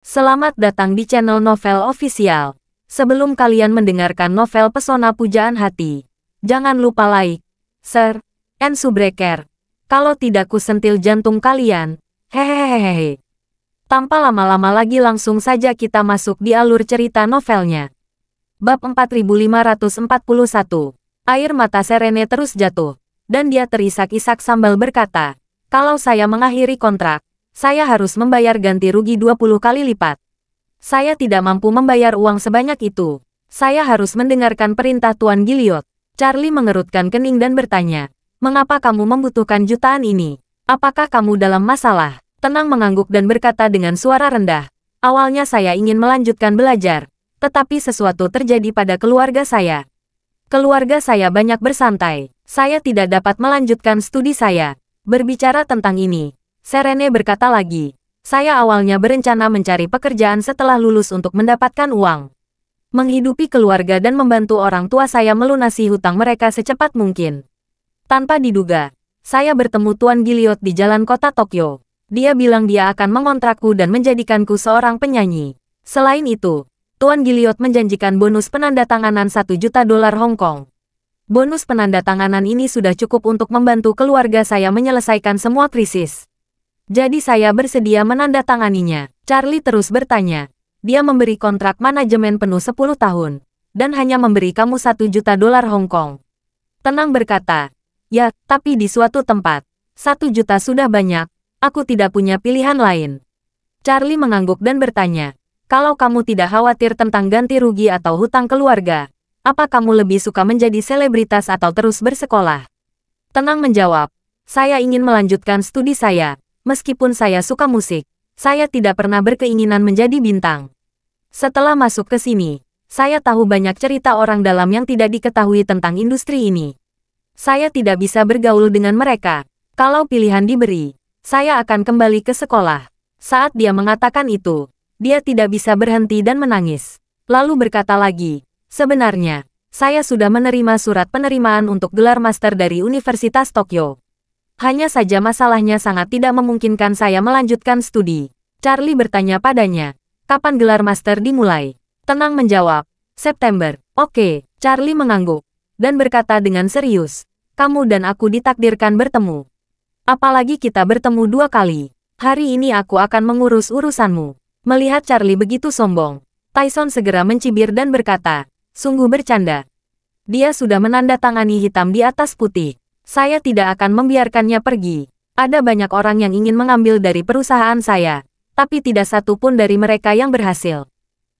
Selamat datang di channel Novel Official. Sebelum kalian mendengarkan novel Pesona Pujaan Hati, jangan lupa like, share, and subscribe. Kalau tidak kusentil jantung kalian. Hehehehe. Tanpa lama-lama lagi langsung saja kita masuk di alur cerita novelnya. Bab 4541. Air mata Serene terus jatuh, dan dia terisak-isak sambil berkata, kalau saya mengakhiri kontrak, saya harus membayar ganti rugi 20 kali lipat. Saya tidak mampu membayar uang sebanyak itu. Saya harus mendengarkan perintah Tuan Gilliot. Charlie mengerutkan kening dan bertanya, mengapa kamu membutuhkan jutaan ini? Apakah kamu dalam masalah? Tenang mengangguk dan berkata dengan suara rendah, awalnya saya ingin melanjutkan belajar, tetapi sesuatu terjadi pada keluarga saya. Keluarga saya banyak bersantai. Saya tidak dapat melanjutkan studi saya. Berbicara tentang ini, Serene berkata lagi, saya awalnya berencana mencari pekerjaan setelah lulus untuk mendapatkan uang, menghidupi keluarga dan membantu orang tua saya melunasi hutang mereka secepat mungkin. Tanpa diduga, saya bertemu Tuan Gilliot di jalan kota Tokyo. Dia bilang dia akan mengontrakku dan menjadikanku seorang penyanyi. Selain itu, Tuan Gilliot menjanjikan bonus penandatanganan 1 juta dolar Hong Kong. Bonus penandatanganan ini sudah cukup untuk membantu keluarga saya menyelesaikan semua krisis. Jadi saya bersedia menandatanganinya. Charlie terus bertanya. Dia memberi kontrak manajemen penuh 10 tahun. Dan hanya memberi kamu 1 juta dolar Hong Kong. Tenang berkata. Ya, tapi di suatu tempat. 1 juta sudah banyak. Aku tidak punya pilihan lain. Charlie mengangguk dan bertanya. Kalau kamu tidak khawatir tentang ganti rugi atau hutang keluarga, apa kamu lebih suka menjadi selebritas atau terus bersekolah? Tenang menjawab. Saya ingin melanjutkan studi saya. Meskipun saya suka musik, saya tidak pernah berkeinginan menjadi bintang. Setelah masuk ke sini, saya tahu banyak cerita orang dalam yang tidak diketahui tentang industri ini. Saya tidak bisa bergaul dengan mereka. Kalau pilihan diberi, saya akan kembali ke sekolah. Saat dia mengatakan itu, dia tidak bisa berhenti dan menangis. Lalu berkata lagi, sebenarnya, saya sudah menerima surat penerimaan untuk gelar master dari Universitas Tokyo. Hanya saja masalahnya sangat tidak memungkinkan saya melanjutkan studi. Charlie bertanya padanya, kapan gelar master dimulai? Tenang menjawab, September. Oke, Charlie mengangguk, dan berkata dengan serius, kamu dan aku ditakdirkan bertemu. Apalagi kita bertemu 2 kali. Hari ini aku akan mengurus urusanmu. Melihat Charlie begitu sombong, Tyson segera mencibir dan berkata, sungguh bercanda. Dia sudah menandatangani hitam di atas putih. Saya tidak akan membiarkannya pergi. Ada banyak orang yang ingin mengambil dari perusahaan saya, tapi tidak satu pun dari mereka yang berhasil.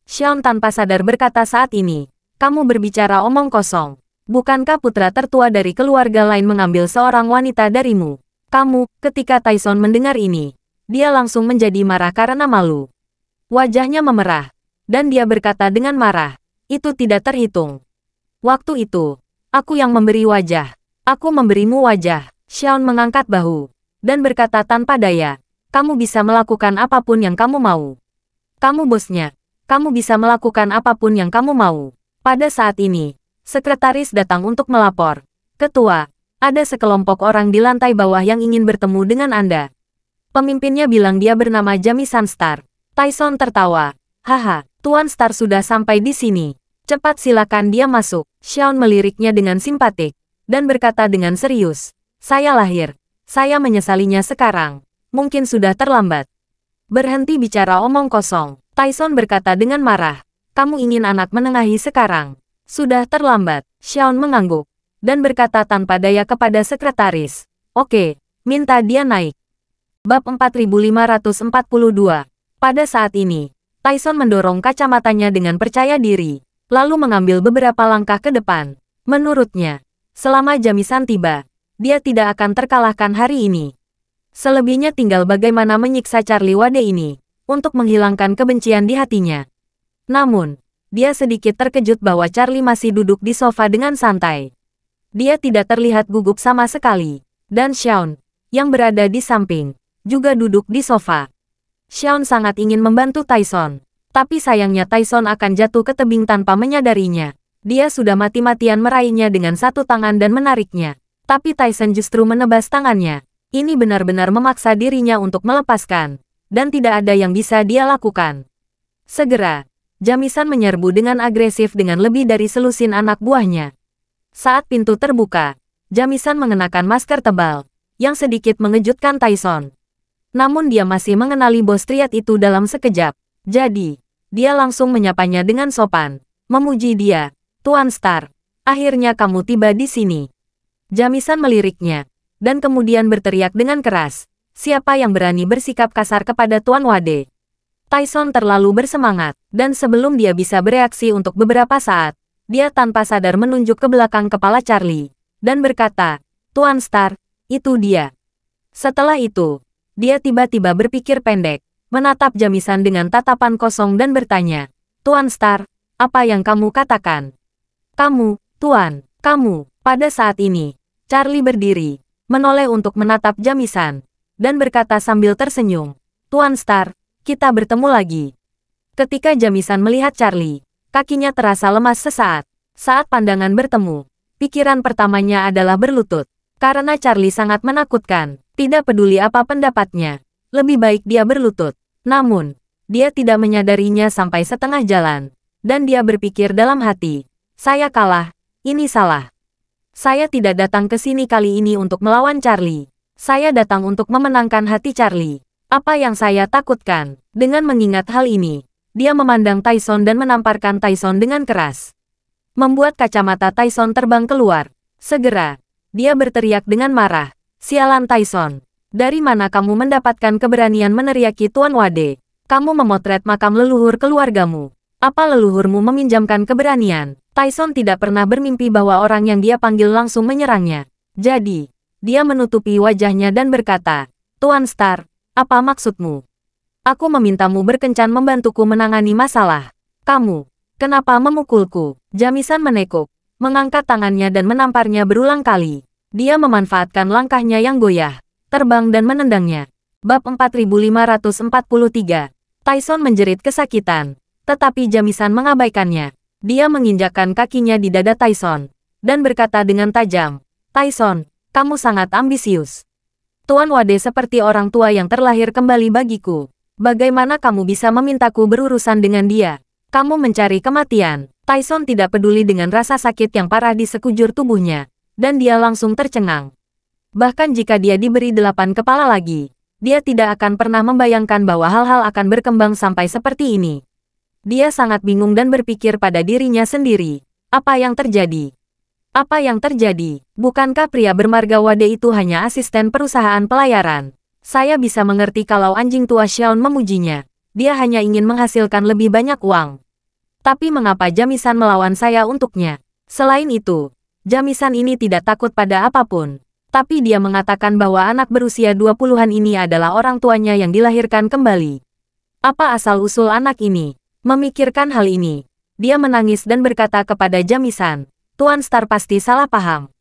Xiao tanpa sadar berkata saat ini, kamu berbicara omong kosong. Bukankah putra tertua dari keluarga lain mengambil seorang wanita darimu? Kamu, ketika Tyson mendengar ini, dia langsung menjadi marah karena malu. Wajahnya memerah, dan dia berkata dengan marah, itu tidak terhitung. Waktu itu, aku yang memberi wajah. Aku memberimu wajah. Xiao mengangkat bahu, dan berkata tanpa daya, kamu bisa melakukan apapun yang kamu mau. Kamu bosnya, kamu bisa melakukan apapun yang kamu mau. Pada saat ini, sekretaris datang untuk melapor. Ketua, ada sekelompok orang di lantai bawah yang ingin bertemu dengan Anda. Pemimpinnya bilang dia bernama Jamisan Star. Tyson tertawa. Haha, Tuan Star sudah sampai di sini. Cepat silakan dia masuk. Xiao meliriknya dengan simpatik, dan berkata dengan serius, saya lahir. Saya menyesalinya sekarang. Mungkin sudah terlambat. Berhenti bicara omong kosong. Tyson berkata dengan marah. Kamu ingin anak menengahi sekarang. Sudah terlambat. Xiao mengangguk, dan berkata tanpa daya kepada sekretaris. Oke, minta dia naik. Bab 4542. Pada saat ini, Tyson mendorong kacamatanya dengan percaya diri, lalu mengambil beberapa langkah ke depan. Menurutnya, selama Jamisan tiba, dia tidak akan terkalahkan hari ini. Selebihnya tinggal bagaimana menyiksa Charlie Wade ini, untuk menghilangkan kebencian di hatinya. Namun, dia sedikit terkejut bahwa Charlie masih duduk di sofa dengan santai. Dia tidak terlihat gugup sama sekali, dan Xiao, yang berada di samping, juga duduk di sofa. Xiao sangat ingin membantu Tyson, tapi sayangnya Tyson akan jatuh ke tebing tanpa menyadarinya. Dia sudah mati-matian meraihnya dengan satu tangan dan menariknya, tapi Tyson justru menebas tangannya. Ini benar-benar memaksa dirinya untuk melepaskan, dan tidak ada yang bisa dia lakukan. Segera, Jamisan menyerbu dengan agresif dengan lebih dari selusin anak buahnya. Saat pintu terbuka, Jamisan mengenakan masker tebal, yang sedikit mengejutkan Tyson. Namun dia masih mengenali bos triad itu dalam sekejap. Jadi, dia langsung menyapanya dengan sopan, memuji dia. Tuan Star, akhirnya kamu tiba di sini. Jamisan meliriknya, dan kemudian berteriak dengan keras. Siapa yang berani bersikap kasar kepada Tuan Wade? Tyson terlalu bersemangat, dan sebelum dia bisa bereaksi untuk beberapa saat, dia tanpa sadar menunjuk ke belakang kepala Charlie, dan berkata, Tuan Star, itu dia. Setelah itu, dia tiba-tiba berpikir pendek, menatap Jamisan dengan tatapan kosong dan bertanya, Tuan Star, apa yang kamu katakan? Kamu, Tuan, kamu. Pada saat ini, Charlie berdiri, menoleh untuk menatap Jamisan, dan berkata sambil tersenyum, Tuan Star, kita bertemu lagi. Ketika Jamisan melihat Charlie, kakinya terasa lemas sesaat. Saat pandangan bertemu, pikiran pertamanya adalah berlutut. Karena Charlie sangat menakutkan, tidak peduli apa pendapatnya, lebih baik dia berlutut. Namun, dia tidak menyadarinya sampai setengah jalan. Dan dia berpikir dalam hati, saya kalah, ini salah. Saya tidak datang ke sini kali ini untuk melawan Charlie. Saya datang untuk memenangkan hati Charlie. Apa yang saya takutkan? Dengan mengingat hal ini, dia memandang Tyson dan menamparkan Tyson dengan keras. Membuat kacamata Tyson terbang keluar. Segera, dia berteriak dengan marah. Sialan Tyson, dari mana kamu mendapatkan keberanian meneriaki Tuan Wade? Kamu memotret makam leluhur keluargamu. Apa leluhurmu meminjamkan keberanian? Tyson tidak pernah bermimpi bahwa orang yang dia panggil langsung menyerangnya. Jadi, dia menutupi wajahnya dan berkata, Tuan Star, apa maksudmu? Aku memintamu berkencan membantuku menangani masalah. Kamu, kenapa memukulku? Jamisan menekuk, mengangkat tangannya dan menamparnya berulang kali. Dia memanfaatkan langkahnya yang goyah, terbang dan menendangnya. Bab 4543. Tyson menjerit kesakitan, tetapi Jamisan mengabaikannya. Dia menginjakkan kakinya di dada Tyson, dan berkata dengan tajam, Tyson, kamu sangat ambisius. Tuan Wade seperti orang tua yang terlahir kembali bagiku. Bagaimana kamu bisa memintaku berurusan dengan dia? Kamu mencari kematian. Tyson tidak peduli dengan rasa sakit yang parah di sekujur tubuhnya, dan dia langsung tercengang. Bahkan jika dia diberi 8 kepala lagi, dia tidak akan pernah membayangkan bahwa hal-hal akan berkembang sampai seperti ini. Dia sangat bingung dan berpikir pada dirinya sendiri, apa yang terjadi? Apa yang terjadi? Bukankah pria bermarga Wade itu hanya asisten perusahaan pelayaran? Saya bisa mengerti kalau anjing tua Xiaon memujinya. Dia hanya ingin menghasilkan lebih banyak uang. Tapi mengapa Jamisan melawan saya untuknya? Selain itu, Jamisan ini tidak takut pada apapun. Tapi dia mengatakan bahwa anak berusia 20-an ini adalah orang tuanya yang dilahirkan kembali. Apa asal-usul anak ini? Memikirkan hal ini, dia menangis dan berkata kepada Jamisan, Tuan Star pasti salah paham.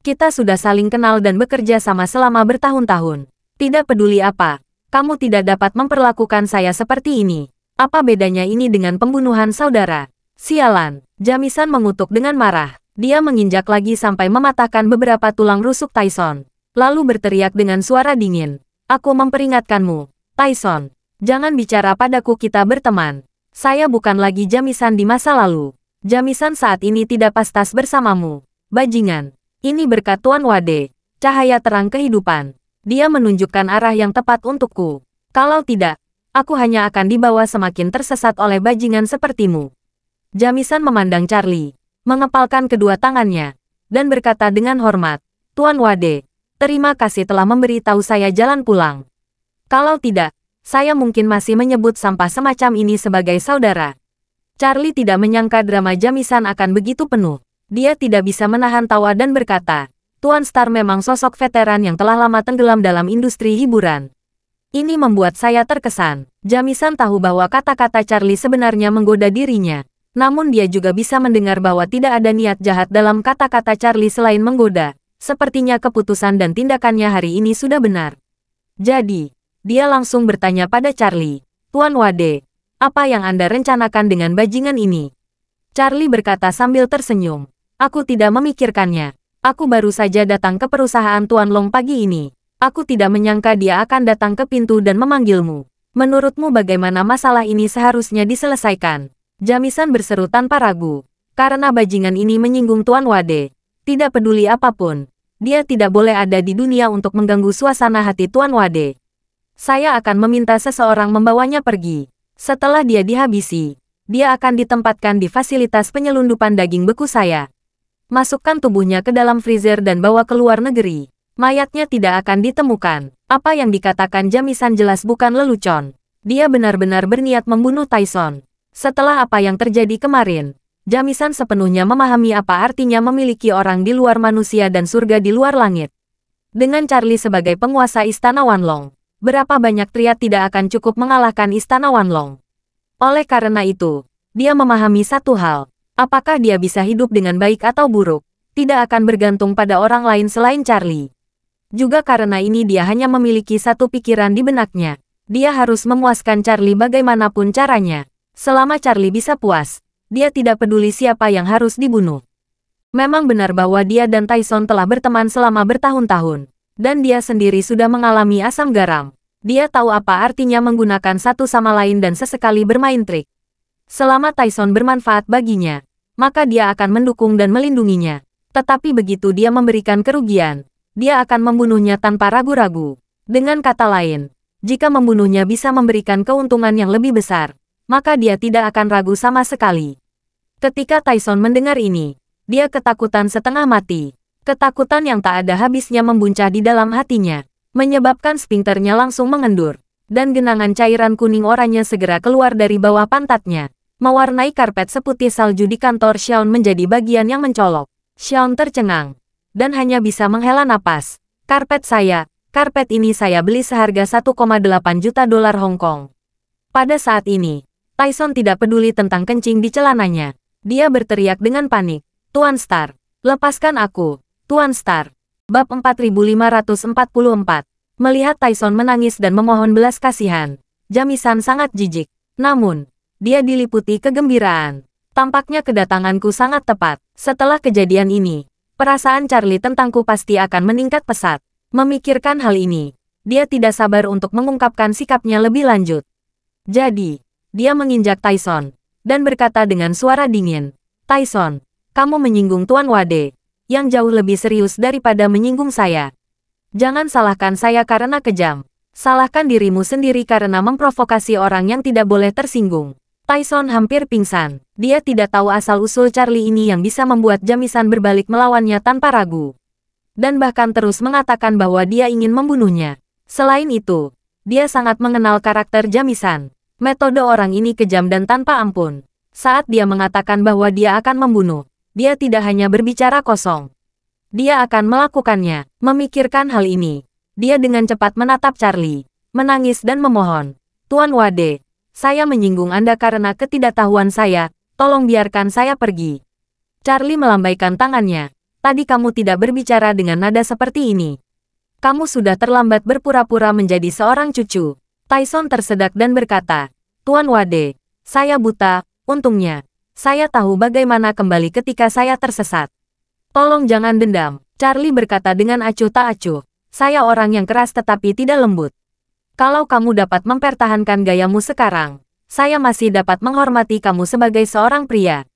Kita sudah saling kenal dan bekerja sama selama bertahun-tahun. Tidak peduli apa, kamu tidak dapat memperlakukan saya seperti ini. Apa bedanya ini dengan pembunuhan saudara? Sialan, Jamisan mengutuk dengan marah. Dia menginjak lagi sampai mematahkan beberapa tulang rusuk Tyson. Lalu berteriak dengan suara dingin. Aku memperingatkanmu, Tyson. Jangan bicara padaku kita berteman. Saya bukan lagi Jamisan di masa lalu. Jamisan saat ini tidak pastas bersamamu. Bajingan. Ini berkat Tuan Wade. Cahaya terang kehidupan. Dia menunjukkan arah yang tepat untukku. Kalau tidak, aku hanya akan dibawa semakin tersesat oleh bajingan sepertimu. Jamisan memandang Charlie, mengepalkan kedua tangannya, dan berkata dengan hormat, Tuan Wade, terima kasih telah memberitahu saya jalan pulang. Kalau tidak, saya mungkin masih menyebut sampah semacam ini sebagai saudara. Charlie tidak menyangka drama Jamisan akan begitu penuh. Dia tidak bisa menahan tawa dan berkata, Tuan Star memang sosok veteran yang telah lama tenggelam dalam industri hiburan. Ini membuat saya terkesan. Jamisan tahu bahwa kata-kata Charlie sebenarnya menggoda dirinya. Namun dia juga bisa mendengar bahwa tidak ada niat jahat dalam kata-kata Charlie selain menggoda. Sepertinya keputusan dan tindakannya hari ini sudah benar. Jadi, dia langsung bertanya pada Charlie, Tuan Wade, apa yang Anda rencanakan dengan bajingan ini? Charlie berkata sambil tersenyum, aku tidak memikirkannya. Aku baru saja datang ke perusahaan Tuan Long pagi ini. Aku tidak menyangka dia akan datang ke pintu dan memanggilmu. Menurutmu bagaimana masalah ini seharusnya diselesaikan? Jamisan berseru tanpa ragu. Karena bajingan ini menyinggung Tuan Wade. Tidak peduli apapun, dia tidak boleh ada di dunia untuk mengganggu suasana hati Tuan Wade. Saya akan meminta seseorang membawanya pergi. Setelah dia dihabisi, dia akan ditempatkan di fasilitas penyelundupan daging beku saya. Masukkan tubuhnya ke dalam freezer dan bawa ke luar negeri. Mayatnya tidak akan ditemukan. Apa yang dikatakan Jamisan jelas bukan lelucon. Dia benar-benar berniat membunuh Tyson. Setelah apa yang terjadi kemarin, Jamisan sepenuhnya memahami apa artinya memiliki orang di luar manusia dan surga di luar langit. Dengan Charlie sebagai penguasa Istana Wanlong, berapa banyak triad tidak akan cukup mengalahkan Istana Wanlong. Oleh karena itu, dia memahami satu hal. Apakah dia bisa hidup dengan baik atau buruk, tidak akan bergantung pada orang lain selain Charlie. Juga karena ini dia hanya memiliki satu pikiran di benaknya. Dia harus memuaskan Charlie bagaimanapun caranya. Selama Charlie bisa puas, dia tidak peduli siapa yang harus dibunuh. Memang benar bahwa dia dan Tyson telah berteman selama bertahun-tahun. Dan dia sendiri sudah mengalami asam garam. Dia tahu apa artinya menggunakan satu sama lain dan sesekali bermain trik. Selama Tyson bermanfaat baginya, maka dia akan mendukung dan melindunginya. Tetapi begitu dia memberikan kerugian, dia akan membunuhnya tanpa ragu-ragu. Dengan kata lain, jika membunuhnya bisa memberikan keuntungan yang lebih besar, maka dia tidak akan ragu sama sekali. Ketika Tyson mendengar ini, dia ketakutan setengah mati. Ketakutan yang tak ada habisnya membuncah di dalam hatinya, menyebabkan sphinkternya langsung mengendur, dan genangan cairan kuning oranye segera keluar dari bawah pantatnya, mewarnai karpet seputih salju di kantor Xiaon menjadi bagian yang mencolok. Xiaon tercengang dan hanya bisa menghela napas. Karpet ini saya beli seharga 1,8 juta dolar Hong Kong. Pada saat ini, Tyson tidak peduli tentang kencing di celananya. Dia berteriak dengan panik, "Tuan Star, lepaskan aku, Tuan Star." Bab 4544. Melihat Tyson menangis dan memohon belas kasihan, Jamisan sangat jijik. Namun, dia diliputi kegembiraan. Tampaknya kedatanganku sangat tepat. Setelah kejadian ini, perasaan Charlie tentangku pasti akan meningkat pesat. Memikirkan hal ini, dia tidak sabar untuk mengungkapkan sikapnya lebih lanjut. Jadi, dia menginjak Tyson, dan berkata dengan suara dingin, "Tyson, kamu menyinggung Tuan Wade, yang jauh lebih serius daripada menyinggung saya. Jangan salahkan saya karena kejam. Salahkan dirimu sendiri karena memprovokasi orang yang tidak boleh tersinggung." Tyson hampir pingsan. Dia tidak tahu asal-usul Charlie ini yang bisa membuat Jamisan berbalik melawannya tanpa ragu. Dan bahkan terus mengatakan bahwa dia ingin membunuhnya. Selain itu, dia sangat mengenal karakter Jamisan. Metode orang ini kejam dan tanpa ampun. Saat dia mengatakan bahwa dia akan membunuh, dia tidak hanya berbicara kosong. Dia akan melakukannya. Memikirkan hal ini, dia dengan cepat menatap Charlie, menangis dan memohon, "Tuan Wade, saya menyinggung Anda karena ketidaktahuan saya, tolong biarkan saya pergi." Charlie melambaikan tangannya. "Tadi kamu tidak berbicara dengan nada seperti ini. Kamu sudah terlambat berpura-pura menjadi seorang cucu." Tyson tersedak dan berkata, "Tuan Wade, saya buta, untungnya. Saya tahu bagaimana kembali ketika saya tersesat. Tolong jangan dendam." Charlie berkata dengan acuh tak acuh, "Saya orang yang keras tetapi tidak lembut. Kalau kamu dapat mempertahankan gayamu sekarang, saya masih dapat menghormati kamu sebagai seorang pria.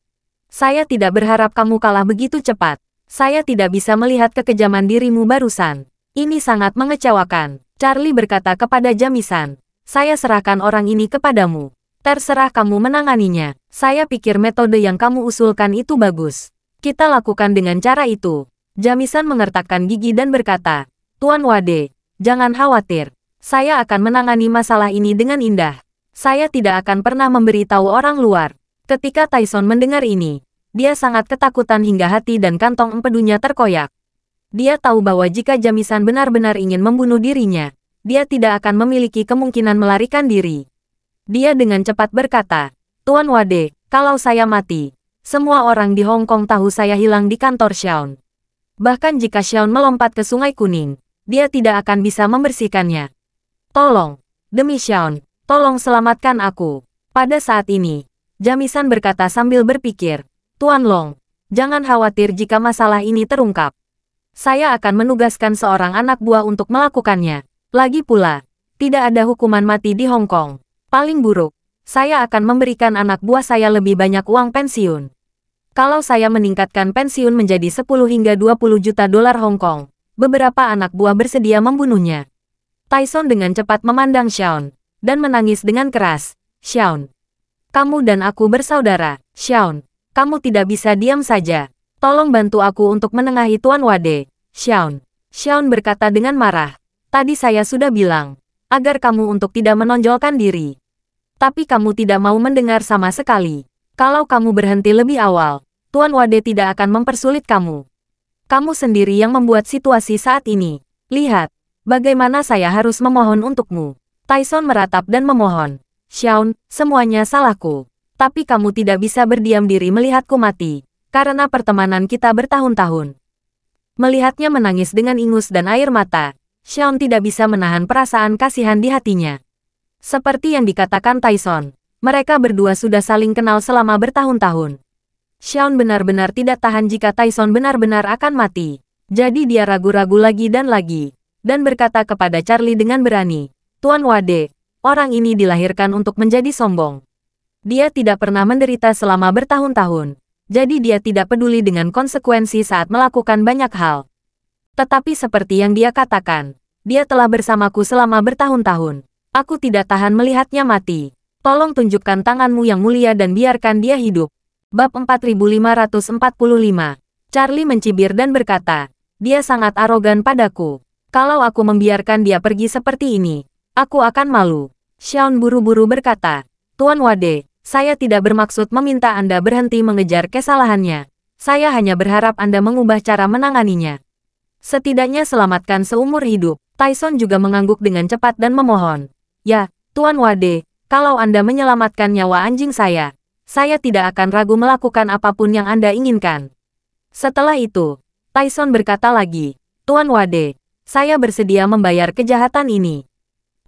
Saya tidak berharap kamu kalah begitu cepat. Saya tidak bisa melihat kekejaman dirimu barusan. Ini sangat mengecewakan." Charlie berkata kepada Jamisan, "Saya serahkan orang ini kepadamu. Terserah kamu menanganinya. Saya pikir metode yang kamu usulkan itu bagus. Kita lakukan dengan cara itu." Jamisan mengertakkan gigi dan berkata, "Tuan Wade, jangan khawatir. Saya akan menangani masalah ini dengan indah. Saya tidak akan pernah memberitahu orang luar." Ketika Tyson mendengar ini, dia sangat ketakutan hingga hati dan kantong empedunya terkoyak. Dia tahu bahwa jika Jamisan benar-benar ingin membunuh dirinya, dia tidak akan memiliki kemungkinan melarikan diri. Dia dengan cepat berkata, "Tuan Wade, kalau saya mati, semua orang di Hong Kong tahu saya hilang di kantor Xiaon. Bahkan jika Xiaon melompat ke Sungai Kuning, dia tidak akan bisa membersihkannya. Tolong, demi Xiaon, tolong selamatkan aku." Pada saat ini, Jamisan berkata sambil berpikir, "Tuan Long, jangan khawatir jika masalah ini terungkap. Saya akan menugaskan seorang anak buah untuk melakukannya. Lagi pula, Tidak ada hukuman mati di Hong Kong. Paling buruk, saya akan memberikan anak buah saya lebih banyak uang pensiun. Kalau saya meningkatkan pensiun menjadi 10 hingga 20 juta dolar Hong Kong, beberapa anak buah bersedia membunuhnya. Tyson dengan cepat memandang Shaun, dan menangis dengan keras. Shaun, kamu dan aku bersaudara. Shaun, kamu tidak bisa diam saja. Tolong bantu aku untuk menengahi Tuan Wade. Shaun berkata dengan marah. Tadi saya sudah bilang, agar kamu untuk tidak menonjolkan diri. Tapi kamu tidak mau mendengar sama sekali. Kalau kamu berhenti lebih awal, Tuan Wade tidak akan mempersulit kamu. Kamu sendiri yang membuat situasi saat ini. Lihat, bagaimana saya harus memohon untukmu. Tyson meratap dan memohon. Shaun, semuanya salahku. Tapi kamu tidak bisa berdiam diri melihatku mati, karena pertemanan kita bertahun-tahun. Melihatnya menangis dengan ingus dan air mata, Shaun tidak bisa menahan perasaan kasihan di hatinya. Seperti yang dikatakan Tyson, mereka berdua sudah saling kenal selama bertahun-tahun. Shaun benar-benar tidak tahan jika Tyson benar-benar akan mati. Jadi dia ragu-ragu lagi, dan berkata kepada Charlie dengan berani, Tuan Wade, orang ini dilahirkan untuk menjadi sombong. Dia tidak pernah menderita selama bertahun-tahun, jadi dia tidak peduli dengan konsekuensi saat melakukan banyak hal. Tetapi seperti yang dia katakan, dia telah bersamaku selama bertahun-tahun. Aku tidak tahan melihatnya mati. Tolong tunjukkan tanganmu yang mulia dan biarkan dia hidup. Bab 4545. Charlie mencibir dan berkata, dia sangat arogan padaku. Kalau aku membiarkan dia pergi seperti ini, aku akan malu. Shaun buru-buru berkata, Tuan Wade, saya tidak bermaksud meminta Anda berhenti mengejar kesalahannya. Saya hanya berharap Anda mengubah cara menanganinya. Setidaknya selamatkan seumur hidup. Tyson juga mengangguk dengan cepat dan memohon. Ya, Tuan Wade, kalau Anda menyelamatkan nyawa anjing saya tidak akan ragu melakukan apapun yang Anda inginkan. Setelah itu, Tyson berkata lagi, Tuan Wade, saya bersedia membayar kejahatan ini.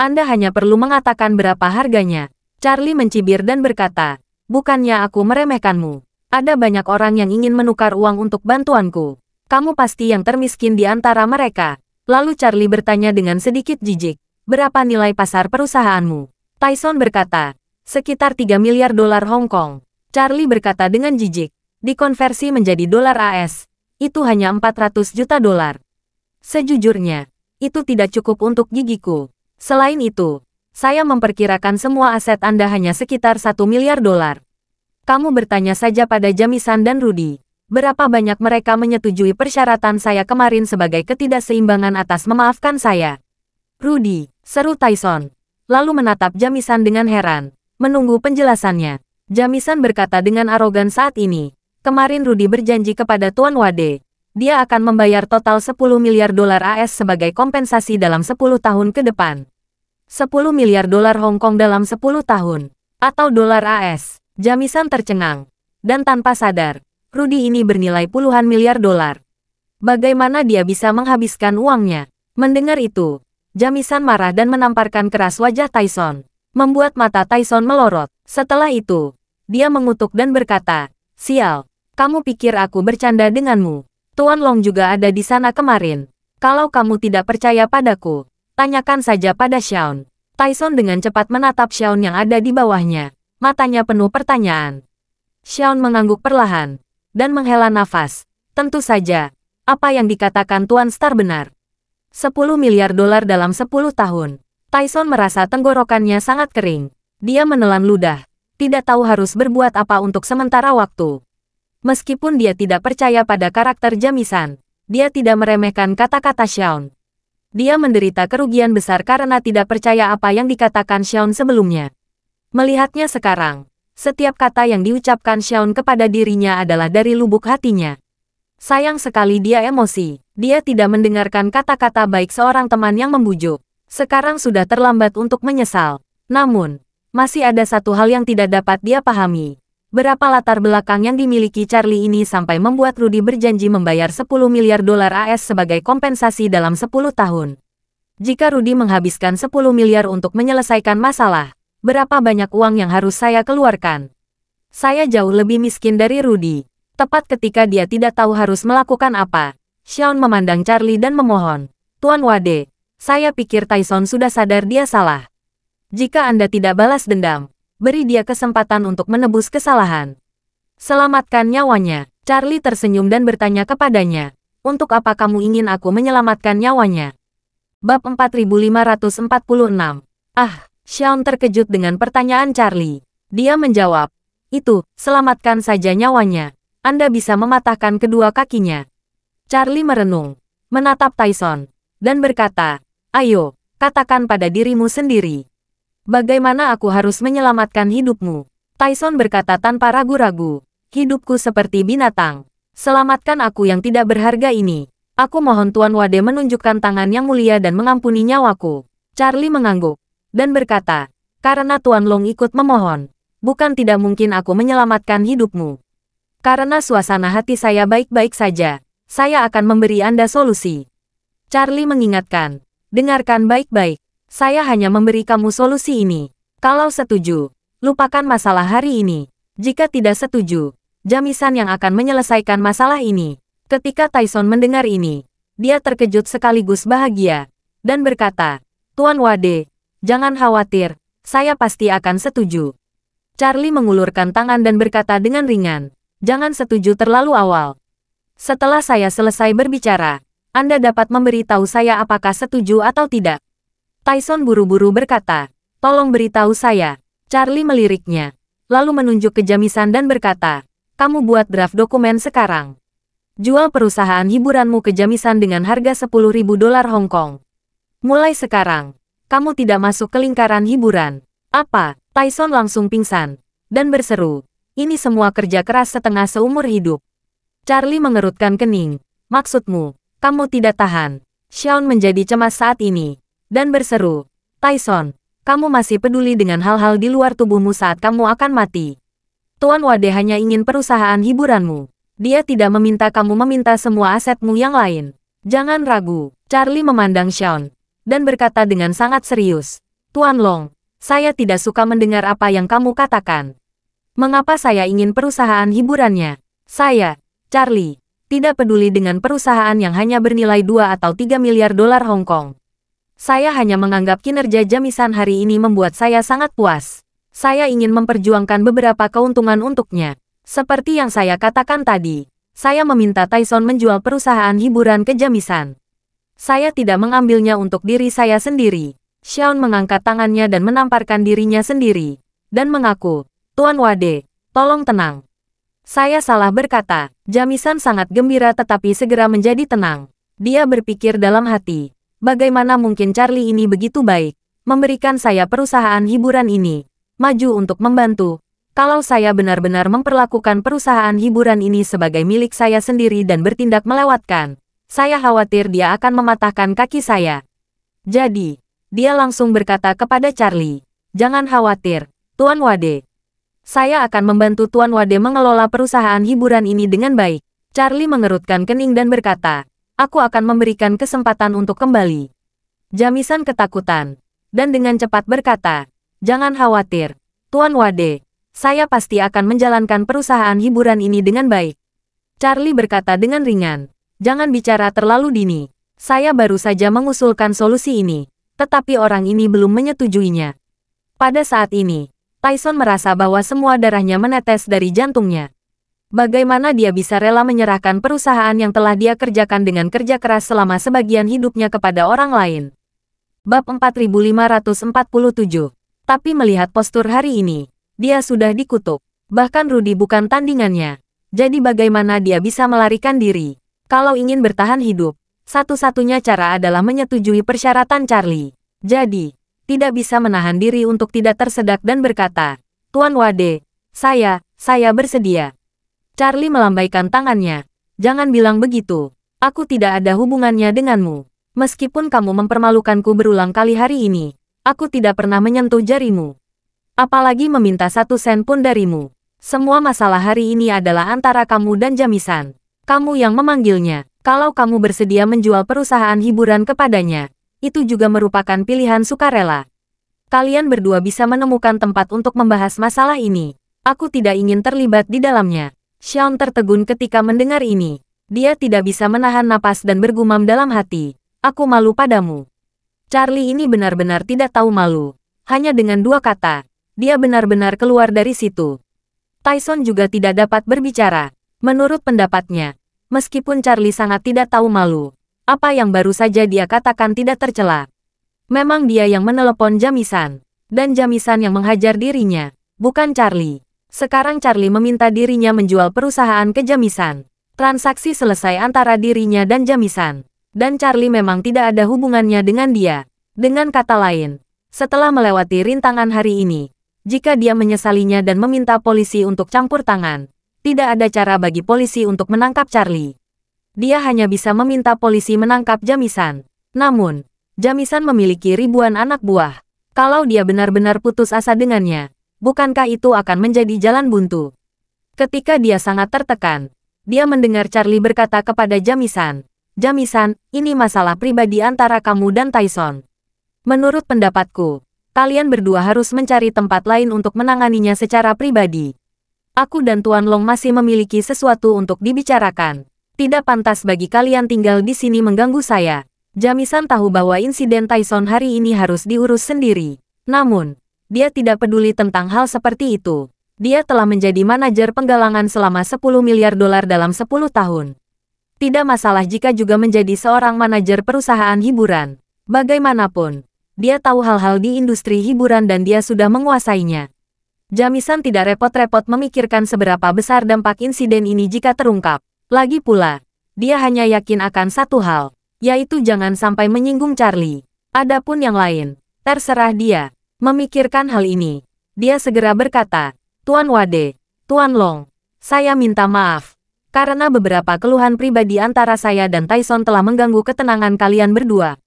Anda hanya perlu mengatakan berapa harganya. Charlie mencibir dan berkata, bukannya aku meremehkanmu. Ada banyak orang yang ingin menukar uang untuk bantuanku. Kamu pasti yang termiskin di antara mereka. Lalu Charlie bertanya dengan sedikit jijik, berapa nilai pasar perusahaanmu? Tyson berkata, sekitar 3 miliar dolar Hong Kong. Charlie berkata dengan jijik, dikonversi menjadi dolar AS, itu hanya 400 juta dolar. Sejujurnya, itu tidak cukup untuk gigiku. Selain itu, saya memperkirakan semua aset Anda hanya sekitar 1 miliar dolar. Kamu bertanya saja pada Jamison dan Rudy, berapa banyak mereka menyetujui persyaratan saya kemarin sebagai ketidakseimbangan atas memaafkan saya. Rudy, seru Tyson, lalu menatap Jamison dengan heran, menunggu penjelasannya. Jamison berkata dengan arogan saat ini, kemarin Rudy berjanji kepada Tuan Wade, dia akan membayar total 10 miliar dolar AS sebagai kompensasi dalam 10 tahun ke depan. 10 miliar dolar Hong Kong dalam 10 tahun, atau dolar AS. Jamison tercengang, dan tanpa sadar, Rudy ini bernilai puluhan miliar dolar. Bagaimana dia bisa menghabiskan uangnya? Mendengar itu, Jamison marah dan menamparkan keras wajah Tyson, membuat mata Tyson melorot. Setelah itu, dia mengutuk dan berkata, sial, kamu pikir aku bercanda denganmu? Tuan Long juga ada di sana kemarin. Kalau kamu tidak percaya padaku, tanyakan saja pada Shaun. Tyson dengan cepat menatap Shaun yang ada di bawahnya, matanya penuh pertanyaan. Shaun mengangguk perlahan, dan menghela nafas. Tentu saja, apa yang dikatakan Tuan Star benar. 10 miliar dolar dalam 10 tahun. Tyson merasa tenggorokannya sangat kering. Dia menelan ludah, tidak tahu harus berbuat apa untuk sementara waktu. Meskipun dia tidak percaya pada karakter Jamison, dia tidak meremehkan kata-kata Shaun. Dia menderita kerugian besar karena tidak percaya apa yang dikatakan Shaun sebelumnya. Melihatnya sekarang, setiap kata yang diucapkan Shaun kepada dirinya adalah dari lubuk hatinya. Sayang sekali dia emosi. Dia tidak mendengarkan kata-kata baik seorang teman yang membujuk. Sekarang sudah terlambat untuk menyesal. Namun, masih ada satu hal yang tidak dapat dia pahami. Berapa latar belakang yang dimiliki Charlie ini sampai membuat Rudy berjanji membayar 10 miliar dolar AS sebagai kompensasi dalam 10 tahun. Jika Rudy menghabiskan 10 miliar untuk menyelesaikan masalah, berapa banyak uang yang harus saya keluarkan? Saya jauh lebih miskin dari Rudy. Tepat ketika dia tidak tahu harus melakukan apa, Shaun memandang Charlie dan memohon, Tuan Wade, Saya pikir Tyson sudah sadar dia salah. Jika Anda tidak balas dendam, beri dia kesempatan untuk menebus kesalahan. Selamatkan nyawanya. Charlie tersenyum dan bertanya kepadanya, untuk apa kamu ingin aku menyelamatkan nyawanya? Bab 4546. Xiaon terkejut dengan pertanyaan Charlie. Dia menjawab, itu, selamatkan saja nyawanya. Anda bisa mematahkan kedua kakinya. Charlie merenung, menatap Tyson, dan berkata, ayo, katakan pada dirimu sendiri. Bagaimana aku harus menyelamatkan hidupmu? Tyson berkata tanpa ragu-ragu, hidupku seperti binatang. Selamatkan aku yang tidak berharga ini. Aku mohon Tuan Wade menunjukkan tangan yang mulia dan mengampuni nyawaku. Charlie mengangguk, dan berkata, karena Tuan Long ikut memohon, bukan tidak mungkin aku menyelamatkan hidupmu. Karena suasana hati saya baik-baik saja, saya akan memberi Anda solusi. Charlie mengingatkan, dengarkan baik-baik, saya hanya memberi kamu solusi ini. Kalau setuju, lupakan masalah hari ini. Jika tidak setuju, Jamisan yang akan menyelesaikan masalah ini. Ketika Tyson mendengar ini, dia terkejut sekaligus bahagia, dan berkata, Tuan Wade, jangan khawatir, saya pasti akan setuju. Charlie mengulurkan tangan dan berkata dengan ringan, jangan setuju terlalu awal. Setelah saya selesai berbicara, Anda dapat memberitahu saya apakah setuju atau tidak. Tyson buru-buru berkata, tolong beritahu saya. Charlie meliriknya, lalu menunjuk ke Jamisan dan berkata, kamu buat draft dokumen sekarang. Jual perusahaan hiburanmu ke Jamisan dengan harga $10.000 Hong Kong. Mulai sekarang, kamu tidak masuk ke lingkaran hiburan. Apa? Tyson langsung pingsan, dan berseru, ini semua kerja keras setengah seumur hidup. Charlie mengerutkan kening. Maksudmu, kamu tidak tahan. Xiaon menjadi cemas saat ini, dan berseru, Tyson, kamu masih peduli dengan hal-hal di luar tubuhmu saat kamu akan mati. Tuan Wade hanya ingin perusahaan hiburanmu. Dia tidak meminta kamu meminta semua asetmu yang lain. Jangan ragu. Charlie memandang Xiaon, dan berkata dengan sangat serius, Tuan Long, saya tidak suka mendengar apa yang kamu katakan. Mengapa saya ingin perusahaan hiburannya? Saya, Charlie, tidak peduli dengan perusahaan yang hanya bernilai 2 atau 3 miliar dolar Hong Kong. Saya hanya menganggap kinerja Jamisan hari ini membuat saya sangat puas. Saya ingin memperjuangkan beberapa keuntungan untuknya. Seperti yang saya katakan tadi, saya meminta Tyson menjual perusahaan hiburan ke Jamisan. Saya tidak mengambilnya untuk diri saya sendiri. Xiaon mengangkat tangannya dan menamparkan dirinya sendiri, dan mengaku, Tuan Wade, tolong tenang. Saya salah berkata. Jamisan sangat gembira tetapi segera menjadi tenang. Dia berpikir dalam hati, bagaimana mungkin Charlie ini begitu baik, memberikan saya perusahaan hiburan ini, maju untuk membantu. Kalau saya benar-benar memperlakukan perusahaan hiburan ini sebagai milik saya sendiri dan bertindak melewatkan, saya khawatir dia akan mematahkan kaki saya. Jadi, dia langsung berkata kepada Charlie, jangan khawatir, Tuan Wade. Saya akan membantu Tuan Wade mengelola perusahaan hiburan ini dengan baik. Charlie mengerutkan kening dan berkata, aku akan memberikan kesempatan untuk kembali. Jamisan ketakutan, dan dengan cepat berkata, jangan khawatir, Tuan Wade. Saya pasti akan menjalankan perusahaan hiburan ini dengan baik. Charlie berkata dengan ringan, jangan bicara terlalu dini. Saya baru saja mengusulkan solusi ini, tetapi orang ini belum menyetujuinya. Pada saat ini, Tyson merasa bahwa semua darahnya menetes dari jantungnya. Bagaimana dia bisa rela menyerahkan perusahaan yang telah dia kerjakan dengan kerja keras selama sebagian hidupnya kepada orang lain? Bab 4547. Tapi melihat postur hari ini, dia sudah dikutuk. Bahkan Rudy bukan tandingannya. Jadi bagaimana dia bisa melarikan diri? Kalau ingin bertahan hidup, satu-satunya cara adalah menyetujui persyaratan Charlie. Jadi, tidak bisa menahan diri untuk tidak tersedak dan berkata, Tuan Wade, saya bersedia. Charlie melambaikan tangannya. Jangan bilang begitu. Aku tidak ada hubungannya denganmu. Meskipun kamu mempermalukanku berulang kali hari ini, aku tidak pernah menyentuh jarimu. Apalagi meminta 1 sen pun darimu. Semua masalah hari ini adalah antara kamu dan Jamisan. Kamu yang memanggilnya. Kalau kamu bersedia menjual perusahaan hiburan kepadanya, itu juga merupakan pilihan sukarela. Kalian berdua bisa menemukan tempat untuk membahas masalah ini. Aku tidak ingin terlibat di dalamnya. Xiaon tertegun ketika mendengar ini. Dia tidak bisa menahan napas dan bergumam dalam hati. Aku malu padamu. Charlie ini benar-benar tidak tahu malu. Hanya dengan 2 kata, dia benar-benar keluar dari situ. Tyson juga tidak dapat berbicara. Menurut pendapatnya, meskipun Charlie sangat tidak tahu malu, apa yang baru saja dia katakan tidak tercela. Memang dia yang menelepon Jamisan, dan Jamisan yang menghajar dirinya, bukan Charlie. Sekarang Charlie meminta dirinya menjual perusahaan ke Jamisan. Transaksi selesai antara dirinya dan Jamisan, dan Charlie memang tidak ada hubungannya dengan dia. Dengan kata lain, setelah melewati rintangan hari ini, jika dia menyesalinya dan meminta polisi untuk campur tangan, tidak ada cara bagi polisi untuk menangkap Charlie. Dia hanya bisa meminta polisi menangkap Jamisan. Namun, Jamisan memiliki ribuan anak buah. Kalau dia benar-benar putus asa dengannya, bukankah itu akan menjadi jalan buntu? Ketika dia sangat tertekan, dia mendengar Charlie berkata kepada Jamisan, "Jamisan, ini masalah pribadi antara kamu dan Tyson. Menurut pendapatku, kalian berdua harus mencari tempat lain untuk menanganinya secara pribadi. Aku dan Tuan Long masih memiliki sesuatu untuk dibicarakan. Tidak pantas bagi kalian tinggal di sini mengganggu saya." Jamisan tahu bahwa insiden Tyson hari ini harus diurus sendiri. Namun, dia tidak peduli tentang hal seperti itu. Dia telah menjadi manajer penggalangan selama 10 miliar dolar dalam 10 tahun. Tidak masalah jika juga menjadi seorang manajer perusahaan hiburan. Bagaimanapun, dia tahu hal-hal di industri hiburan dan dia sudah menguasainya. Jamisan tidak repot-repot memikirkan seberapa besar dampak insiden ini jika terungkap. Lagi pula, dia hanya yakin akan satu hal, yaitu jangan sampai menyinggung Charlie. Adapun yang lain, terserah dia. Memikirkan hal ini, dia segera berkata, "Tuan Wade, Tuan Long, saya minta maaf. Karena beberapa keluhan pribadi antara saya dan Tyson telah mengganggu ketenangan kalian berdua.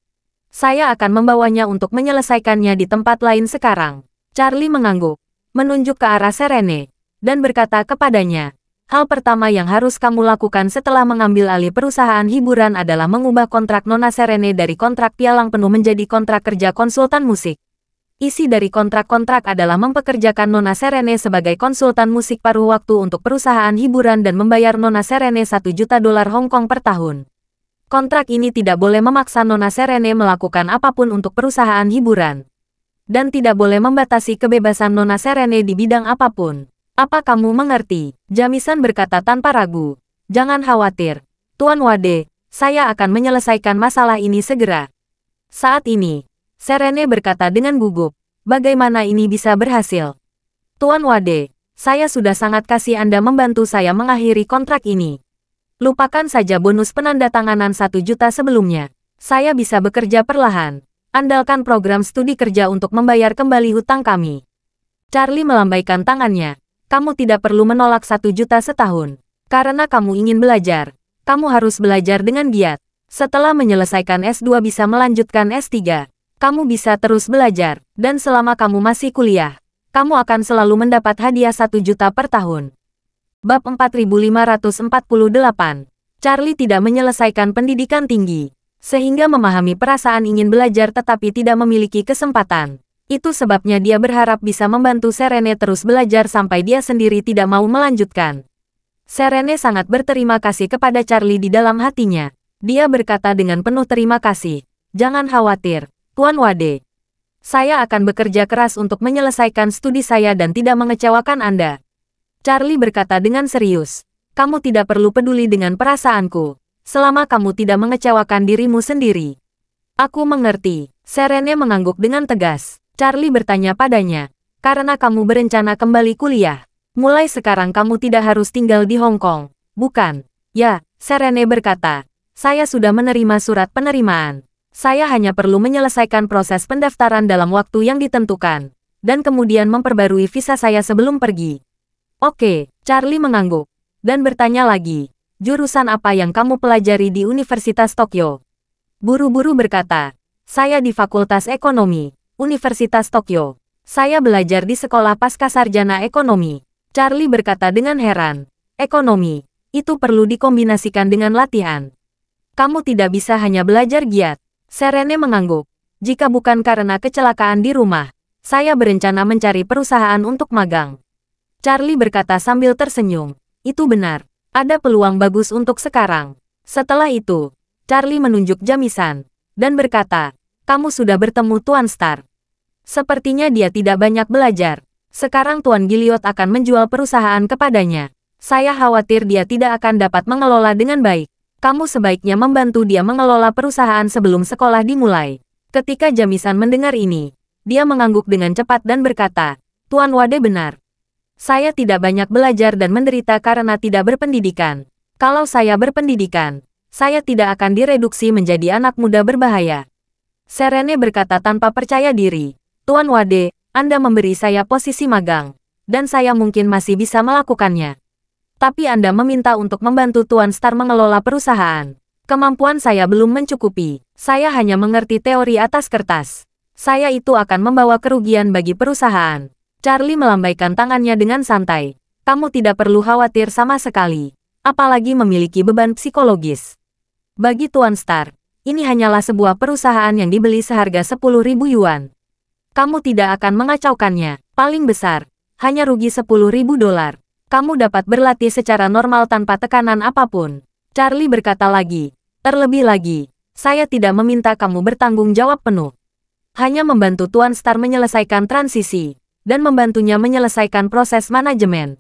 Saya akan membawanya untuk menyelesaikannya di tempat lain sekarang." Charlie mengangguk, menunjuk ke arah Serene, dan berkata kepadanya, "Hal pertama yang harus kamu lakukan setelah mengambil alih perusahaan hiburan adalah mengubah kontrak Nona Serene dari kontrak pialang penuh menjadi kontrak kerja konsultan musik. Isi dari kontrak-kontrak adalah mempekerjakan Nona Serene sebagai konsultan musik paruh waktu untuk perusahaan hiburan dan membayar Nona Serene 1 juta dolar Hong Kong per tahun. Kontrak ini tidak boleh memaksa Nona Serene melakukan apapun untuk perusahaan hiburan. Dan tidak boleh membatasi kebebasan Nona Serene di bidang apapun. Apa kamu mengerti?" Jamisan berkata tanpa ragu. "Jangan khawatir, Tuan Wade, saya akan menyelesaikan masalah ini segera." Saat ini, Serene berkata dengan gugup, "Bagaimana ini bisa berhasil? Tuan Wade, saya sudah sangat kasih Anda membantu saya mengakhiri kontrak ini. Lupakan saja bonus penandatanganan 1 juta sebelumnya. Saya bisa bekerja perlahan. Andalkan program studi kerja untuk membayar kembali hutang kami." Charlie melambaikan tangannya. "Kamu tidak perlu menolak 1 juta setahun. Karena kamu ingin belajar, kamu harus belajar dengan giat. Setelah menyelesaikan S2 bisa melanjutkan S3. Kamu bisa terus belajar, dan selama kamu masih kuliah, kamu akan selalu mendapat hadiah 1 juta per tahun." Bab 4548. Charlie tidak menyelesaikan pendidikan tinggi, sehingga memahami perasaan ingin belajar tetapi tidak memiliki kesempatan. Itu sebabnya dia berharap bisa membantu Serene terus belajar sampai dia sendiri tidak mau melanjutkan. Serene sangat berterima kasih kepada Charlie di dalam hatinya. Dia berkata dengan penuh terima kasih, "Jangan khawatir, Tuan Wade. Saya akan bekerja keras untuk menyelesaikan studi saya dan tidak mengecewakan Anda." Charlie berkata dengan serius, "Kamu tidak perlu peduli dengan perasaanku, selama kamu tidak mengecewakan dirimu sendiri." "Aku mengerti." Serene mengangguk dengan tegas. Charlie bertanya padanya, "Karena kamu berencana kembali kuliah, mulai sekarang kamu tidak harus tinggal di Hong Kong, bukan?" "Ya," Serene berkata, "saya sudah menerima surat penerimaan. Saya hanya perlu menyelesaikan proses pendaftaran dalam waktu yang ditentukan, dan kemudian memperbarui visa saya sebelum pergi." "Oke," Charlie mengangguk, dan bertanya lagi, "Jurusan apa yang kamu pelajari di Universitas Tokyo?" Buru-buru berkata, "Saya di Fakultas Ekonomi, Universitas Tokyo. Saya belajar di sekolah pascasarjana ekonomi." Charlie berkata dengan heran, "Ekonomi, itu perlu dikombinasikan dengan latihan. Kamu tidak bisa hanya belajar giat." Serene mengangguk, "Jika bukan karena kecelakaan di rumah, saya berencana mencari perusahaan untuk magang." Charlie berkata sambil tersenyum, "Itu benar. Ada peluang bagus untuk sekarang." Setelah itu, Charlie menunjuk Jamisan, dan berkata, Kamu sudah bertemu Tuan Star. Sepertinya dia tidak banyak belajar. Sekarang Tuan Gilliot akan menjual perusahaan kepadanya. Saya khawatir dia tidak akan dapat mengelola dengan baik. Kamu sebaiknya membantu dia mengelola perusahaan sebelum sekolah dimulai. Ketika Jamisan mendengar ini, dia mengangguk dengan cepat dan berkata, Tuan Wade benar. Saya tidak banyak belajar dan menderita karena tidak berpendidikan. Kalau saya berpendidikan, saya tidak akan direduksi menjadi anak muda berbahaya. Serene berkata tanpa percaya diri, Tuan Wade, Anda memberi saya posisi magang, dan saya mungkin masih bisa melakukannya. Tapi Anda meminta untuk membantu Tuan Star mengelola perusahaan. Kemampuan saya belum mencukupi, saya hanya mengerti teori atas kertas. Saya itu akan membawa kerugian bagi perusahaan. Charlie melambaikan tangannya dengan santai. Kamu tidak perlu khawatir sama sekali, apalagi memiliki beban psikologis. Bagi Tuan Star, ini hanyalah sebuah perusahaan yang dibeli seharga 10.000 yuan. Kamu tidak akan mengacaukannya, paling besar, hanya rugi 10.000 dolar. Kamu dapat berlatih secara normal tanpa tekanan apapun. Charlie berkata lagi, terlebih lagi, saya tidak meminta kamu bertanggung jawab penuh. Hanya membantu Tuan Star menyelesaikan transisi, dan membantunya menyelesaikan proses manajemen.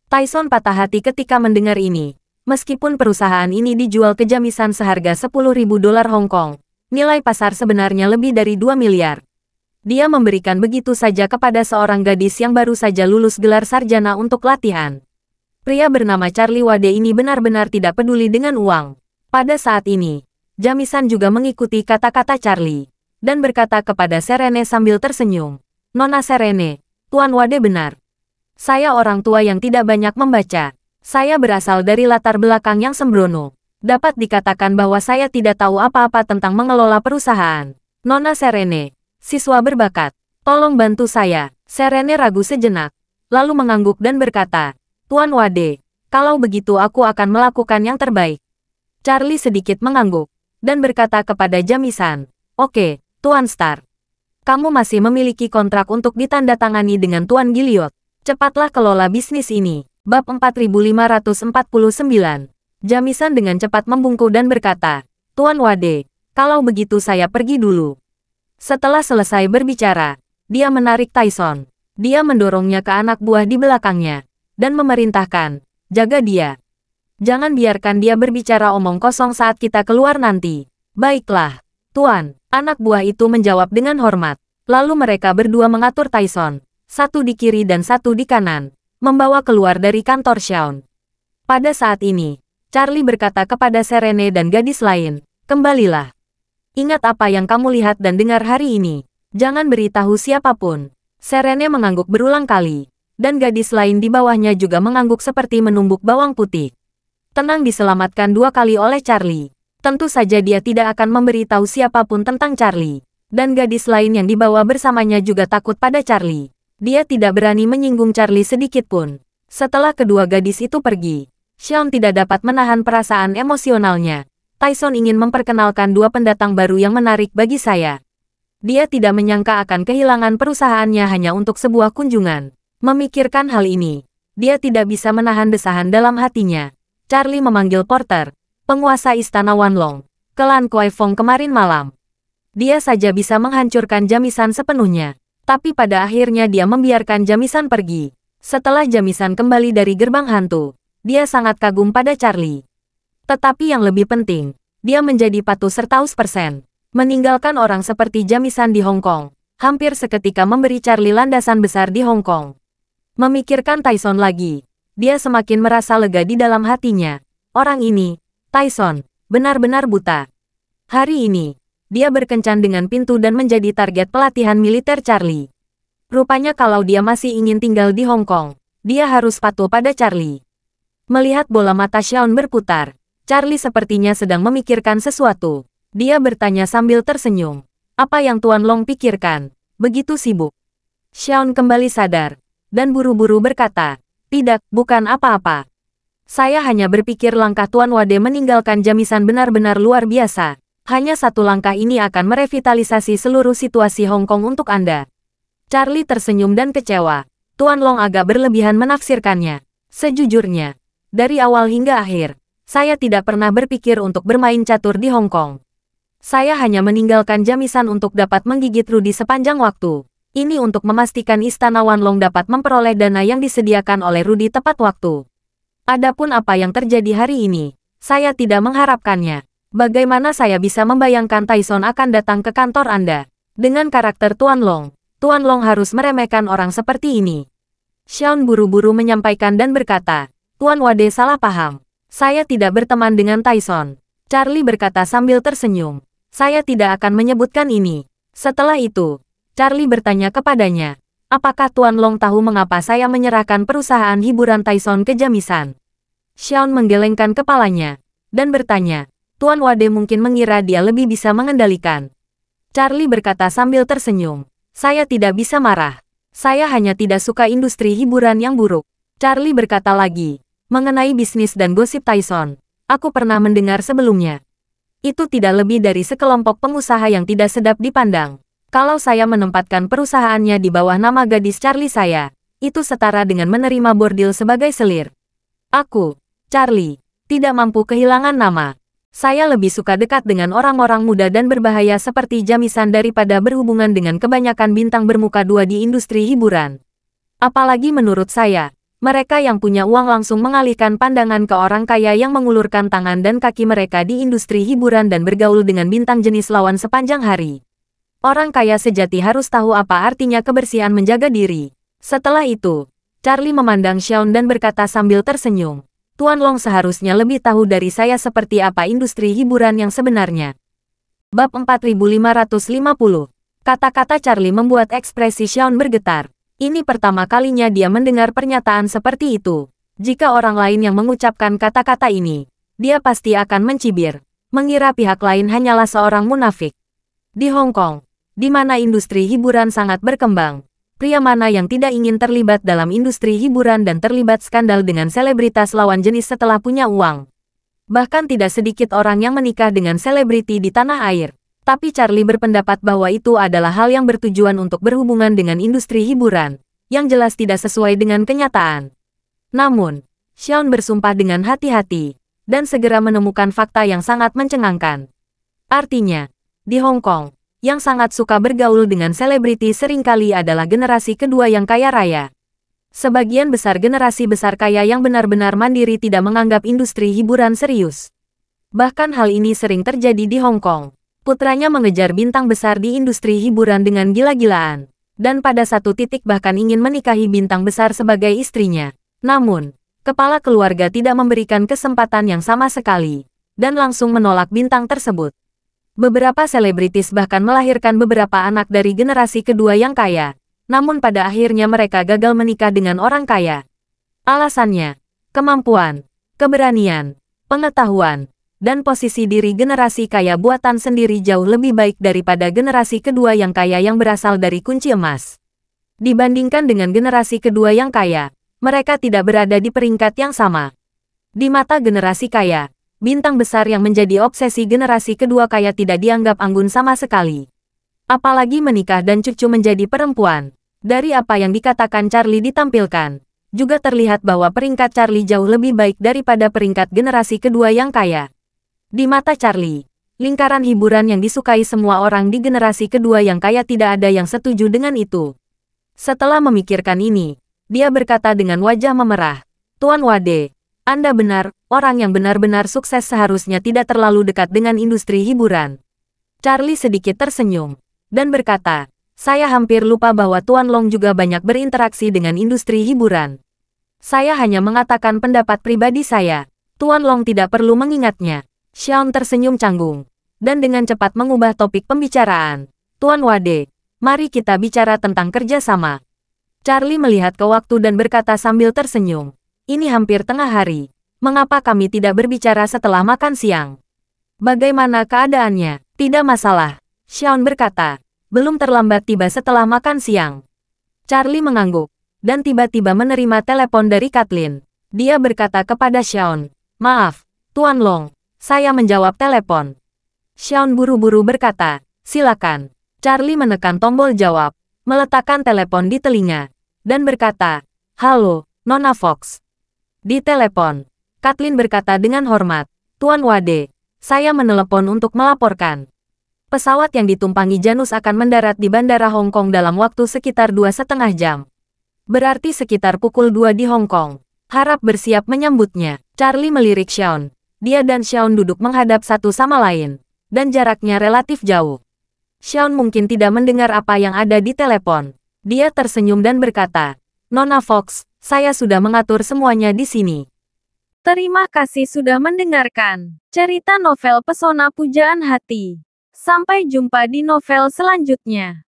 Tyson patah hati ketika mendengar ini. Meskipun perusahaan ini dijual ke Jamisan seharga 10.000 dolar Hong Kong, nilai pasar sebenarnya lebih dari 2 miliar. Dia memberikan begitu saja kepada seorang gadis yang baru saja lulus gelar sarjana untuk latihan. Pria bernama Charlie Wade ini benar-benar tidak peduli dengan uang. Pada saat ini, Jamisan juga mengikuti kata-kata Charlie, dan berkata kepada Serene sambil tersenyum, Nona Serene, Tuan Wade benar. Saya orang tua yang tidak banyak membaca. Saya berasal dari latar belakang yang sembrono. Dapat dikatakan bahwa saya tidak tahu apa-apa tentang mengelola perusahaan. Nona Serene, siswa berbakat, tolong bantu saya. Serene ragu sejenak, lalu mengangguk dan berkata, Tuan Wade, kalau begitu aku akan melakukan yang terbaik. Charlie sedikit mengangguk, dan berkata kepada Jamisan, Oke, Tuan Star. Kamu masih memiliki kontrak untuk ditandatangani dengan Tuan Gilliot. Cepatlah kelola bisnis ini. Bab 4549. Jamisan dengan cepat membungkuk dan berkata, Tuan Wade, kalau begitu saya pergi dulu. Setelah selesai berbicara, dia menarik Tyson. Dia mendorongnya ke anak buah di belakangnya, dan memerintahkan, jaga dia. Jangan biarkan dia berbicara omong kosong saat kita keluar nanti. Baiklah, Tuan. Anak buah itu menjawab dengan hormat. Lalu mereka berdua mengatur Tyson, satu di kiri dan satu di kanan, membawa keluar dari kantor Shaun. Pada saat ini, Charlie berkata kepada Serene dan gadis lain, kembalilah. Ingat apa yang kamu lihat dan dengar hari ini. Jangan beritahu siapapun. Serene mengangguk berulang kali, dan gadis lain di bawahnya juga mengangguk seperti menumbuk bawang putih. Tenang diselamatkan 2 kali oleh Charlie. Tentu saja dia tidak akan memberitahu siapapun tentang Charlie. Dan gadis lain yang dibawa bersamanya juga takut pada Charlie. Dia tidak berani menyinggung Charlie sedikit pun. Setelah kedua gadis itu pergi, Shaun tidak dapat menahan perasaan emosionalnya. Tyson ingin memperkenalkan 2 pendatang baru yang menarik bagi saya. Dia tidak menyangka akan kehilangan perusahaannya hanya untuk sebuah kunjungan. Memikirkan hal ini, dia tidak bisa menahan desahan dalam hatinya. Charlie memanggil Porter, penguasa istana Wanlong, ke Lan Kwai Fong kemarin malam. Dia saja bisa menghancurkan Jamisan sepenuhnya. Tapi pada akhirnya dia membiarkan Jamisan pergi. Setelah Jamisan kembali dari gerbang hantu, dia sangat kagum pada Charlie. Tetapi yang lebih penting, dia menjadi patuh 100%. Meninggalkan orang seperti Jamisan di Hong Kong, hampir seketika memberi Charlie landasan besar di Hong Kong. Memikirkan Tyson lagi, dia semakin merasa lega di dalam hatinya. Orang ini, Tyson, benar-benar buta. Hari ini, dia berkencan dengan pintu dan menjadi target pelatihan militer Charlie. Rupanya kalau dia masih ingin tinggal di Hong Kong, dia harus patuh pada Charlie. Melihat bola mata Shaun berputar, Charlie sepertinya sedang memikirkan sesuatu. Dia bertanya sambil tersenyum. Apa yang Tuan Long pikirkan? Begitu sibuk. Shaun kembali sadar, dan buru-buru berkata, tidak, bukan apa-apa. Saya hanya berpikir langkah Tuan Wade meninggalkan Jamisan benar-benar luar biasa. Hanya 1 langkah ini akan merevitalisasi seluruh situasi Hong Kong untuk Anda. Charlie tersenyum dan kecewa. Tuan Long agak berlebihan menafsirkannya. Sejujurnya, dari awal hingga akhir, saya tidak pernah berpikir untuk bermain catur di Hong Kong. Saya hanya meninggalkan Jamisan untuk dapat menggigit Rudy sepanjang waktu. Ini untuk memastikan Istana Wanlong dapat memperoleh dana yang disediakan oleh Rudy tepat waktu. Adapun apa yang terjadi hari ini, saya tidak mengharapkannya. Bagaimana saya bisa membayangkan Tyson akan datang ke kantor Anda? Dengan karakter Tuan Long harus meremehkan orang seperti ini. Xiaon buru-buru menyampaikan dan berkata, Tuan Wade salah paham. Saya tidak berteman dengan Tyson. Charlie berkata sambil tersenyum. Saya tidak akan menyebutkan ini. Setelah itu, Charlie bertanya kepadanya, apakah Tuan Long tahu mengapa saya menyerahkan perusahaan hiburan Tyson ke Jamisan? Xiaon menggelengkan kepalanya dan bertanya, Tuan Wade mungkin mengira dia lebih bisa mengendalikan. Charlie berkata sambil tersenyum, saya tidak bisa marah. Saya hanya tidak suka industri hiburan yang buruk. Charlie berkata lagi, mengenai bisnis dan gosip Tyson, aku pernah mendengar sebelumnya. Itu tidak lebih dari sekelompok pengusaha yang tidak sedap dipandang. Kalau saya menempatkan perusahaannya di bawah nama gadis Charlie saya, itu setara dengan menerima bordil sebagai selir. Aku, Charlie, tidak mampu kehilangan nama. Saya lebih suka dekat dengan orang-orang muda dan berbahaya seperti Jamisan daripada berhubungan dengan kebanyakan bintang bermuka dua di industri hiburan. Apalagi menurut saya, mereka yang punya uang langsung mengalihkan pandangan ke orang kaya yang mengulurkan tangan dan kaki mereka di industri hiburan dan bergaul dengan bintang jenis lawan sepanjang hari. Orang kaya sejati harus tahu apa artinya kebersihan menjaga diri. Setelah itu, Charlie memandang Xiaon dan berkata sambil tersenyum, Tuan Long seharusnya lebih tahu dari saya seperti apa industri hiburan yang sebenarnya. Bab 4550. Kata-kata Charlie membuat ekspresi Xiaon bergetar. Ini pertama kalinya dia mendengar pernyataan seperti itu. Jika orang lain yang mengucapkan kata-kata ini, dia pasti akan mencibir, mengira pihak lain hanyalah seorang munafik. Di Hong Kong, di mana industri hiburan sangat berkembang, pria mana yang tidak ingin terlibat dalam industri hiburan dan terlibat skandal dengan selebritas lawan jenis setelah punya uang? Bahkan tidak sedikit orang yang menikah dengan selebriti di tanah air. Tapi Charlie berpendapat bahwa itu adalah hal yang bertujuan untuk berhubungan dengan industri hiburan, yang jelas tidak sesuai dengan kenyataan. Namun, Xiaon bersumpah dengan hati-hati, dan segera menemukan fakta yang sangat mencengangkan. Artinya, di Hong Kong, yang sangat suka bergaul dengan selebriti seringkali adalah generasi kedua yang kaya raya. Sebagian besar generasi besar kaya yang benar-benar mandiri tidak menganggap industri hiburan serius. Bahkan hal ini sering terjadi di Hong Kong. Putranya mengejar bintang besar di industri hiburan dengan gila-gilaan, dan pada satu titik bahkan ingin menikahi bintang besar sebagai istrinya. Namun, kepala keluarga tidak memberikan kesempatan yang sama sekali, dan langsung menolak bintang tersebut. Beberapa selebritis bahkan melahirkan beberapa anak dari generasi kedua yang kaya, namun pada akhirnya mereka gagal menikah dengan orang kaya. Alasannya, kemampuan, keberanian, pengetahuan, dan posisi diri generasi kaya buatan sendiri jauh lebih baik daripada generasi kedua yang kaya yang berasal dari kunci emas. Dibandingkan dengan generasi kedua yang kaya, mereka tidak berada di peringkat yang sama. Di mata generasi kaya, bintang besar yang menjadi obsesi generasi kedua kaya tidak dianggap anggun sama sekali. Apalagi menikah dan cucu menjadi perempuan. Dari apa yang dikatakan Charlie ditampilkan, juga terlihat bahwa peringkat Charlie jauh lebih baik daripada peringkat generasi kedua yang kaya. Di mata Charlie, lingkaran hiburan yang disukai semua orang di generasi kedua yang kaya tidak ada yang setuju dengan itu. Setelah memikirkan ini, dia berkata dengan wajah memerah, Tuan Wade, Anda benar, orang yang benar-benar sukses seharusnya tidak terlalu dekat dengan industri hiburan. Charlie sedikit tersenyum, dan berkata, saya hampir lupa bahwa Tuan Long juga banyak berinteraksi dengan industri hiburan. Saya hanya mengatakan pendapat pribadi saya. Tuan Long tidak perlu mengingatnya. Xiaon tersenyum canggung, dan dengan cepat mengubah topik pembicaraan. Tuan Wade, mari kita bicara tentang kerjasama. Charlie melihat ke waktu dan berkata sambil tersenyum. Ini hampir tengah hari. Mengapa kami tidak berbicara setelah makan siang? Bagaimana keadaannya? Tidak masalah. Xiaon berkata. Belum terlambat tiba setelah makan siang. Charlie mengangguk, dan tiba-tiba menerima telepon dari Kathleen. Dia berkata kepada Xiaon, maaf, Tuan Long, saya menjawab telepon. Xiaon buru-buru berkata, silakan. Charlie menekan tombol jawab, meletakkan telepon di telinga, dan berkata, halo, Nona Fox. Di telepon, Kathleen berkata dengan hormat, Tuan Wade, saya menelepon untuk melaporkan. Pesawat yang ditumpangi Janus akan mendarat di Bandara Hong Kong dalam waktu sekitar 2,5 jam. Berarti sekitar pukul 2 di Hong Kong. Harap bersiap menyambutnya. Charlie melirik Xiaon. Dia dan Xiaon duduk menghadap satu sama lain. Dan jaraknya relatif jauh. Xiaon mungkin tidak mendengar apa yang ada di telepon. Dia tersenyum dan berkata, "Nona Fox, saya sudah mengatur semuanya di sini." Terima kasih sudah mendengarkan cerita novel Pesona Pujaan Hati. Sampai jumpa di novel selanjutnya.